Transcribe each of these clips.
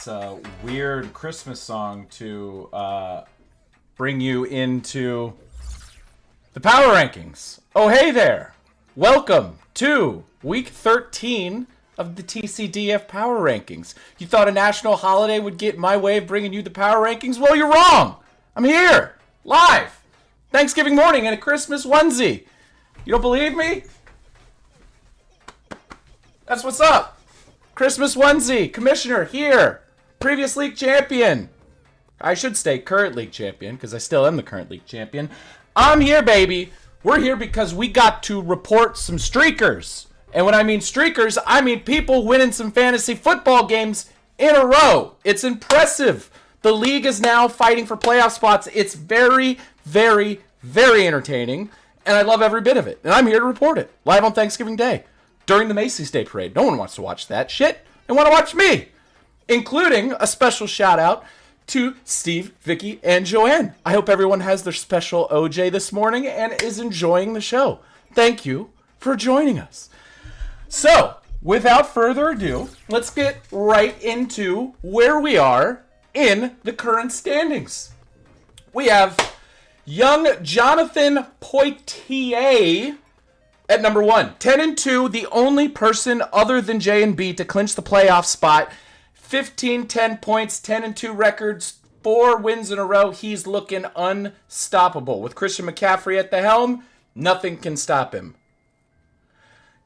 It's a weird Christmas song to bring you into the power rankings. Oh, hey there. Welcome to week 13 of the TCDF power rankings. You thought a national holiday would get in my way of bringing you the power rankings? Well, you're wrong. I'm here, live, Thanksgiving morning in a Christmas onesie. You don't believe me? That's what's up. Christmas onesie, commissioner here, previous league champion. I should say current league champion because I still am the current league champion. I'm here, baby. We're here because we got to report some streakers. And when I mean streakers, I mean people winning some fantasy football games in a row. It's impressive. The league is now fighting for playoff spots. It's very, very, very entertaining. And I love every bit of it. And I'm here to report it live on Thanksgiving Day during the Macy's Day Parade. No one wants to watch that shit. They want to watch me, including a special shout out to Steve, Vicky, and Joanne. I hope everyone has their special OJ this morning and is enjoying the show. Thank you for joining us. So, without further ado, let's get right into where we are in the current standings. We have young Jonathan Poitier at number 1. 10-2, the only person other than J and B to clinch the playoff spot. 15-10 points, 10-2 records, 4 wins in a row. He's looking unstoppable. With Christian McCaffrey at the helm, nothing can stop him.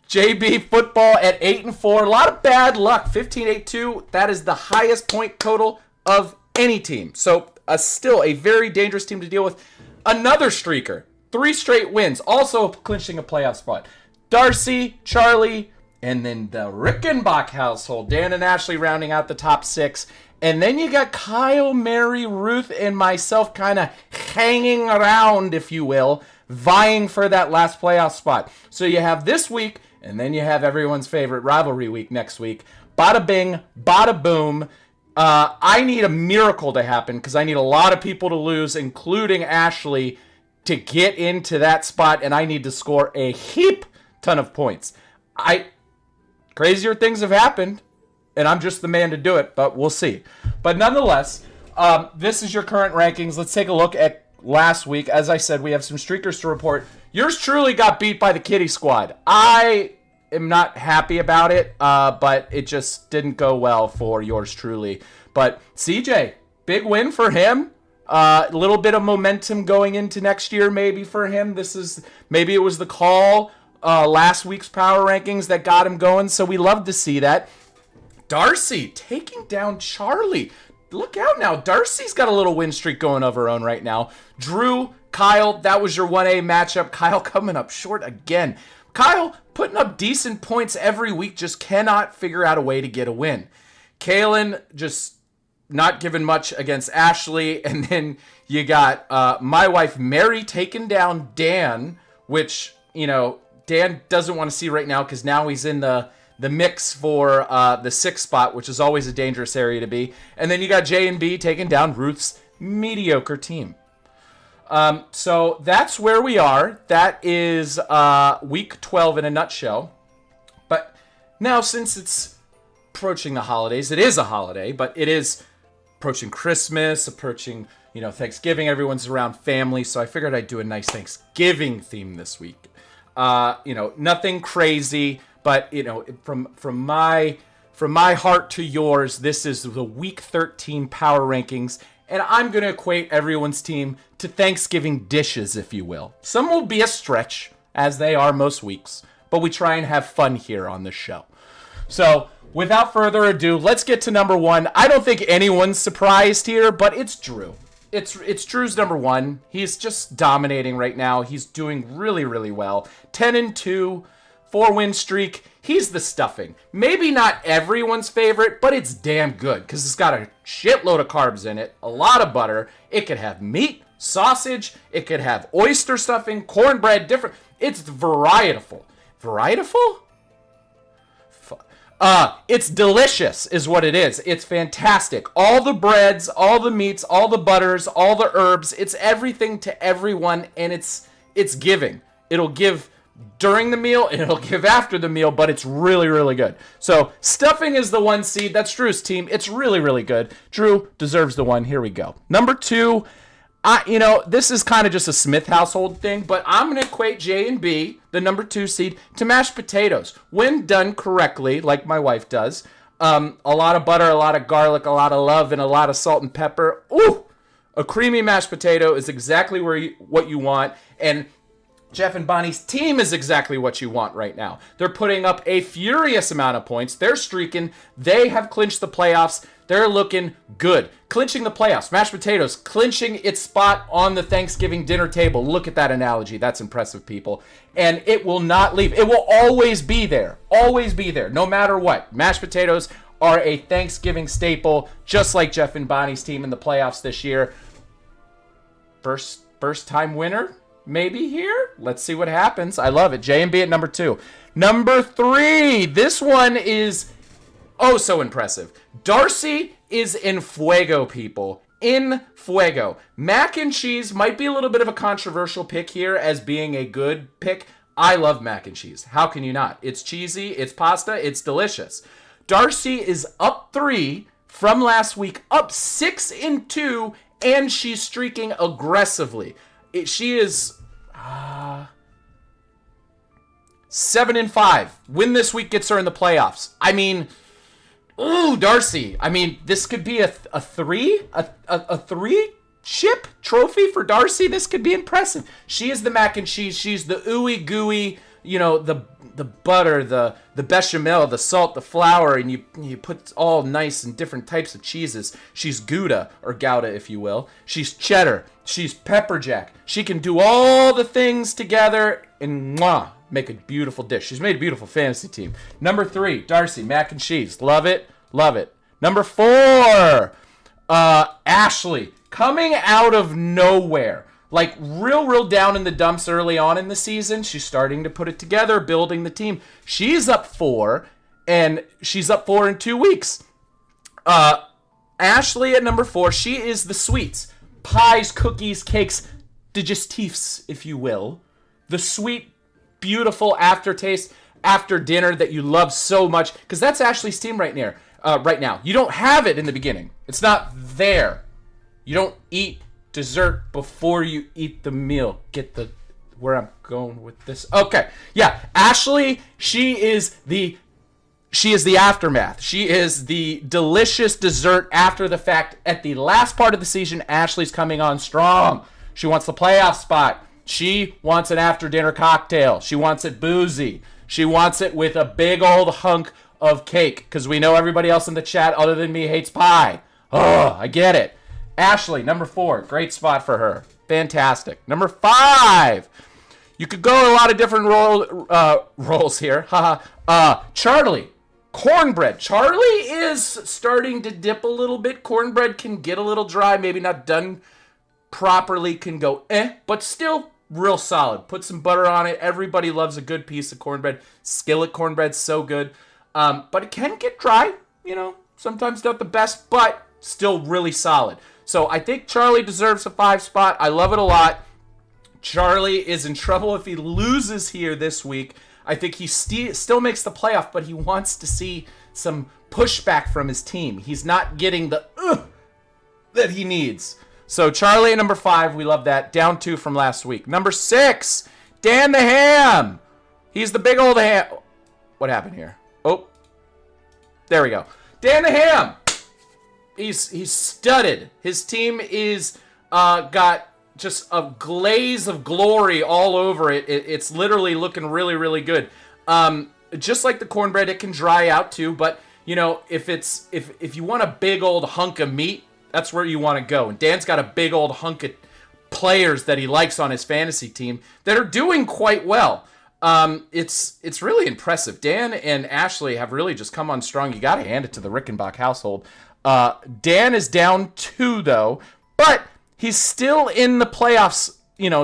JB football at 8-4. A lot of bad luck. 15-8-2. That is the highest point total of any team. So still a very dangerous team to deal with. Another streaker. 3 straight wins. Also clinching a playoff spot. Darcy, Charlie, and then the Rickenbach household. Dan and Ashley rounding out the top 6. And then you got Kyle, Mary, Ruth, and myself kind of hanging around, if you will, vying for that last playoff spot. So you have this week, and then you have everyone's favorite rivalry week next week. Bada bing, bada boom. I need a miracle to happen because I need a lot of people to lose, including Ashley, to get into that spot, and I need to score a heap ton of points. Crazier things have happened, and I'm just the man to do it, but we'll see. But nonetheless, this is your current rankings. Let's take a look at last week. As I said, we have some streakers to report. Yours truly got beat by the Kitty Squad. I am not happy about it, but it just didn't go well for yours truly. But CJ, big win for him. A little bit of momentum going into next year maybe for him. Maybe it was the call last week's power rankings that got him going, so we love to see that. Darcy taking down Charlie. Look out now. Darcy's got a little win streak going of her own right now. Drew, Kyle, that was your 1A matchup. Kyle coming up short again. Kyle putting up decent points every week, just cannot figure out a way to get a win. Kaylin just not giving much against Ashley. And then you got my wife Mary taking down Dan, which, Dan doesn't want to see right now because now he's in the mix for the 6th spot, which is always a dangerous area to be. And then you got J and B taking down Ruth's mediocre team. So that's where we are. That is week 12 in a nutshell. But now, since it's approaching the holidays, it is a holiday, but it is approaching Christmas, approaching, Thanksgiving. Everyone's around family, so I figured I'd do a nice Thanksgiving theme this week. Nothing crazy, but from my heart to yours, this is the week 13 power rankings. And I'm going to equate everyone's team to Thanksgiving dishes, if you will. Some will be a stretch, as they are most weeks, but we try and have fun here on this show. So, without further ado, let's get to number 1. I don't think anyone's surprised here, but it's Drew. It's Drew's number 1. He's just dominating right now. He's doing really, really well. 10-2, 4-win streak. He's the stuffing. Maybe not everyone's favorite, but it's damn good because it's got a shitload of carbs in it, a lot of butter. It could have meat, sausage. It could have oyster stuffing, cornbread, different. It's varietful. Varietful? It's delicious is what it is. It's fantastic. All the breads, all the meats, all the butters, all the herbs. It's everything to everyone, and it's giving. It'll give during the meal and it'll give after the meal, but it's really, really good. So stuffing is the 1 seed. That's Drew's team. It's really, really good. Drew deserves the 1. Here we go. Number 2, this is kind of just a Smith household thing, but I'm going to equate J and B, the number 2 seed, to mashed potatoes. When done correctly, like my wife does, a lot of butter, a lot of garlic, a lot of love, and a lot of salt and pepper. Ooh! A creamy mashed potato is exactly what you want, and Jeff and Bonnie's team is exactly what you want right now. They're putting up a furious amount of points. They're streaking. They have clinched the playoffs. They're looking good. Clinching the playoffs. Mashed potatoes. Clinching its spot on the Thanksgiving dinner table. Look at that analogy. That's impressive, people. And it will not leave. It will always be there. Always be there. No matter what. Mashed potatoes are a Thanksgiving staple, just like Jeff and Bonnie's team in the playoffs this year. First time winner? Maybe here. Let's see what happens. I love it. J and B at number 2. Number 3. This one is oh so impressive. Darcy is in fuego, people. In fuego. Mac and cheese might be a little bit of a controversial pick here as being a good pick. I love mac and cheese. How can you not? It's cheesy. It's pasta. It's delicious. Darcy is up 3 from last week. Up 6-2. And she's streaking aggressively. She is 7-5. Win this week gets her in the playoffs. I mean, ooh, Darcy. I mean, this could be a 3 chip trophy for Darcy. This could be impressive. She is the mac and cheese. She's the ooey gooey, the butter, the bechamel, the salt, the flour, and you put all nice and different types of cheeses. She's Gouda, or Gouda, if you will. She's cheddar. She's pepper jack. She can do all the things together and make a beautiful dish. She's made a beautiful fantasy team. Number 3, Darcy, mac and cheese. Love it. Love it. Number 4, Ashley, coming out of nowhere. Like, real down in the dumps early on in the season. She's starting to put it together, building the team. She's up 4, and she's up 4 in 2 weeks. Ashley at number 4, she is the sweets. Pies, cookies, cakes, digestifs, if you will. The sweet, beautiful aftertaste after dinner that you love so much. Because that's Ashley's team right now. You don't have it in the beginning. It's not there. You don't eat dessert before you eat the meal. Get where I'm going with this. Okay. Yeah. Ashley, she is the aftermath. She is the delicious dessert after the fact. At the last part of the season, Ashley's coming on strong. She wants the playoff spot. She wants an after-dinner cocktail. She wants it boozy. She wants it with a big old hunk of cake, because we know everybody else in the chat other than me hates pie. Oh, I get it. Ashley, number 4. Great spot for her. Fantastic. Number 5. You could go a lot of different roles here. Charlie. Cornbread. Charlie is starting to dip a little bit. Cornbread can get a little dry. Maybe not done properly. Can go but still real solid. Put some butter on it. Everybody loves a good piece of cornbread. Skillet cornbread's so good. But it can get dry. Sometimes not the best, but still really solid. So I think Charlie deserves a 5 spot. I love it a lot. Charlie is in trouble if he loses here this week. I think he still makes the playoff, but he wants to see some pushback from his team. He's not getting the that he needs. So Charlie at number 5, we love that. Down 2 from last week. Number 6, Dan the Ham. He's the big old ham. What happened here? Oh, there we go. Dan the Ham. He's studded. His team is got just a glaze of glory all over it. It's literally looking really, really good. Just like the cornbread, it can dry out too. But if you want a big old hunk of meat, that's where you want to go. And Dan's got a big old hunk of players that he likes on his fantasy team that are doing quite well. It's really impressive. Dan and Ashley have really just come on strong. You got to hand it to the Rickenbach household. Dan is down 2 though, but he's still in the playoffs,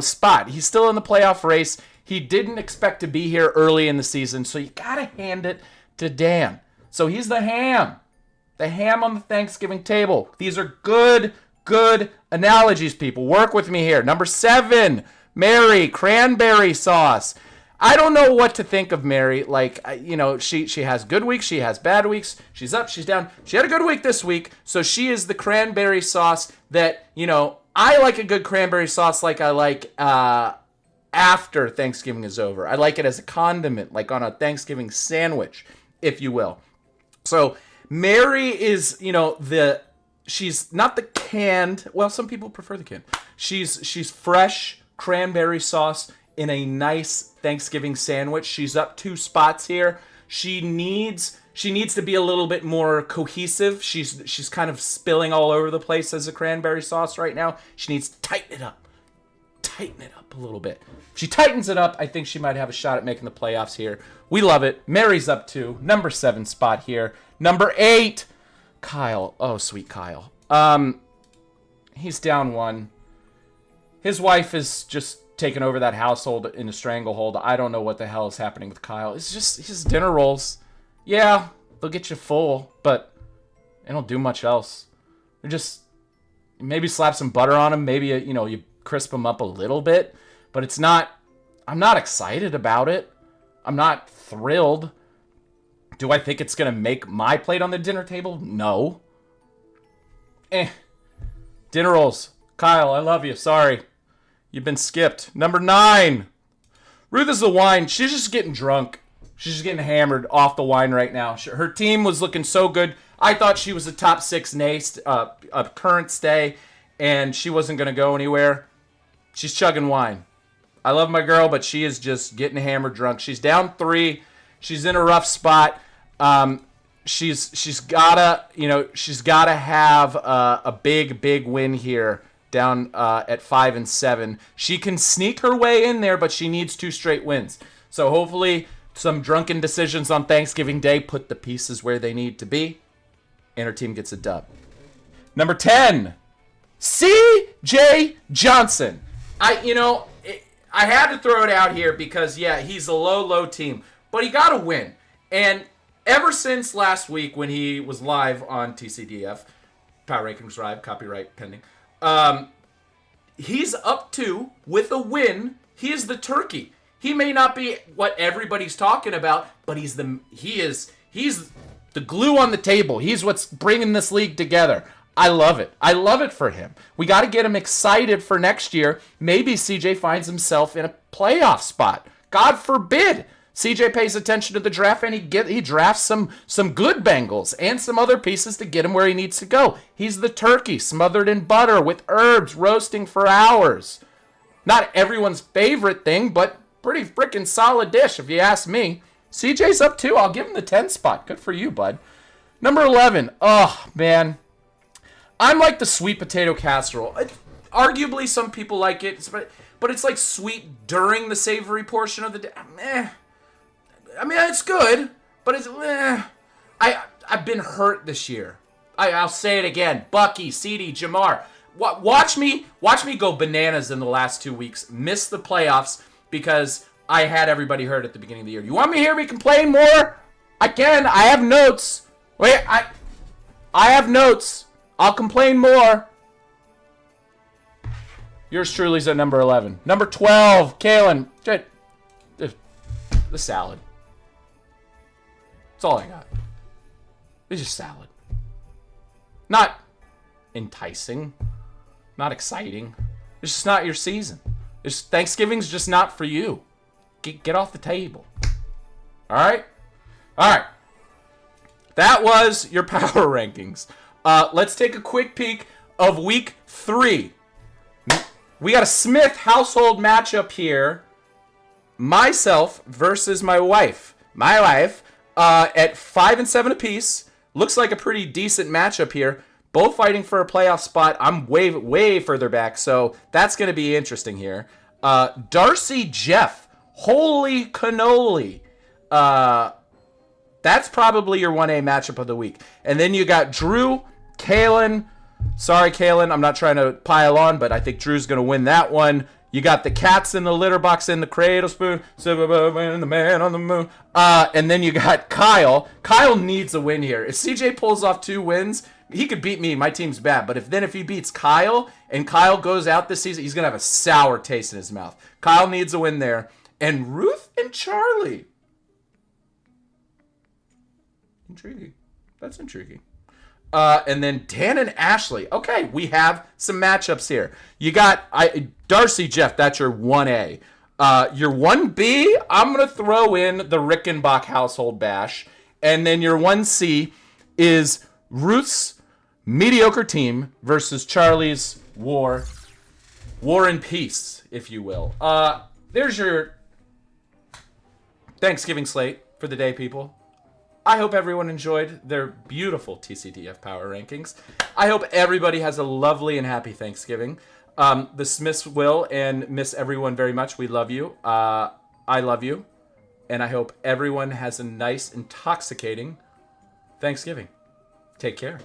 spot. He's still in the playoff race. He didn't expect to be here early in the season, so you got to hand it to Dan. So he's the ham on the Thanksgiving table. These are good analogies, people. Work with me here. Number 7, Mary, cranberry sauce. I don't know what to think of Mary. Like, she has good weeks, she has bad weeks. She's up, she's down. She had a good week this week, so she is the cranberry sauce that, I like a good cranberry sauce like I like after Thanksgiving is over. I like it as a condiment, like on a Thanksgiving sandwich, if you will. So Mary is, she's not the canned. Well, some people prefer the canned. She's fresh cranberry sauce in a nice Thanksgiving sandwich. She's up 2 spots here. She needs to be a little bit more cohesive. She's kind of spilling all over the place as a cranberry sauce right now. She needs to tighten it up a little bit. If she tightens it up, I think she might have a shot at making the playoffs here. We love it. Mary's up 2, number 7 spot here. Number 8, Kyle. Oh, sweet Kyle. He's down 1. His wife is just taking over that household in a stranglehold. I don't know what the hell is happening with Kyle. It's just his dinner rolls. Yeah, they'll get you full, but they don't do much else. They're just maybe slap some butter on them. Maybe you crisp them up a little bit, but it's not. I'm not excited about it. I'm not thrilled. Do I think it's gonna make my plate on the dinner table? No. Dinner rolls. Kyle, I love you. Sorry. You've been skipped. Number 9. Ruth is the wine. She's just getting drunk. She's just getting hammered off the wine right now. Her team was looking so good. I thought she was a top 6 current stay, and she wasn't going to go anywhere. She's chugging wine. I love my girl, but she is just getting hammered drunk. She's down 3. She's in a rough spot. She's gotta have a big win here. Down at 5 and 7. She can sneak her way in there, but she needs 2 straight wins. So hopefully some drunken decisions on Thanksgiving Day put the pieces where they need to be, and her team gets a dub. Number 10, C.J. Johnson. I had to throw it out here because, yeah, he's a low team, but he got to win. And ever since last week when he was live on TCDF, Power Rankings Live, copyright pending, he's up 2 with a win. He is the turkey. He may not be what everybody's talking about, but he's the glue on the table. He's what's bringing this league together. I love it. I love it for him. We got to get him excited for next year. Maybe CJ finds himself in a playoff spot. God forbid. CJ pays attention to the draft and he drafts some good Bengals and some other pieces to get him where he needs to go. He's the turkey smothered in butter with herbs roasting for hours. Not everyone's favorite thing, but pretty freaking solid dish if you ask me. CJ's up 2. I'll give him the 10 spot. Good for you, bud. Number 11. Oh, man. I'm like the sweet potato casserole. Arguably, some people like it, but it's like sweet during the savory portion of the day. I mean, it's good, but it's I've been hurt this year. I'll say it again. Bucky, CD, Jamar. Watch me go bananas in the last 2 weeks. Miss the playoffs because I had everybody hurt at the beginning of the year. You want me to hear me complain more? I can. I have notes. Wait, I have notes. I'll complain more. Yours truly's at number 11. Number 12, Kalen. The salad. That's all I got. It's just salad. Not enticing. Not exciting. It's just not your season. Thanksgiving's just not for you. Get off the table. All right? All right. That was your power rankings. Let's take a quick peek of week 3. We got a Smith household matchup here. Myself versus my wife. My wife at 5 and 7 apiece. Looks like a pretty decent matchup here. Both fighting for a playoff spot. I'm way further back, so that's going to be interesting here. Darcy Jeff. Holy cannoli. That's probably your 1A matchup of the week. And then you got Drew, Kalen. Sorry, Kalen. I'm not trying to pile on, but I think Drew's going to win that one. You got the cats in the litter box in the cradle spoon. And the man on the moon. And then you got Kyle. Kyle needs a win here. If CJ pulls off 2 wins, he could beat me. My team's bad. But if he beats Kyle and Kyle goes out this season, he's going to have a sour taste in his mouth. Kyle needs a win there. And Ruth and Charlie. Intriguing. That's intriguing. And then Dan and Ashley. Okay, we have some matchups here. You got Darcy, Jeff, that's your 1A. Your 1B, I'm going to throw in the Rickenbach household bash. And then your 1C is Ruth's mediocre team versus Charlie's war and peace, if you will. There's your Thanksgiving slate for the day, people. I hope everyone enjoyed their beautiful TCDF power rankings. I hope everybody has a lovely and happy Thanksgiving. The Smiths will and miss everyone very much. We love you. I love you. And I hope everyone has a nice, intoxicating Thanksgiving. Take care.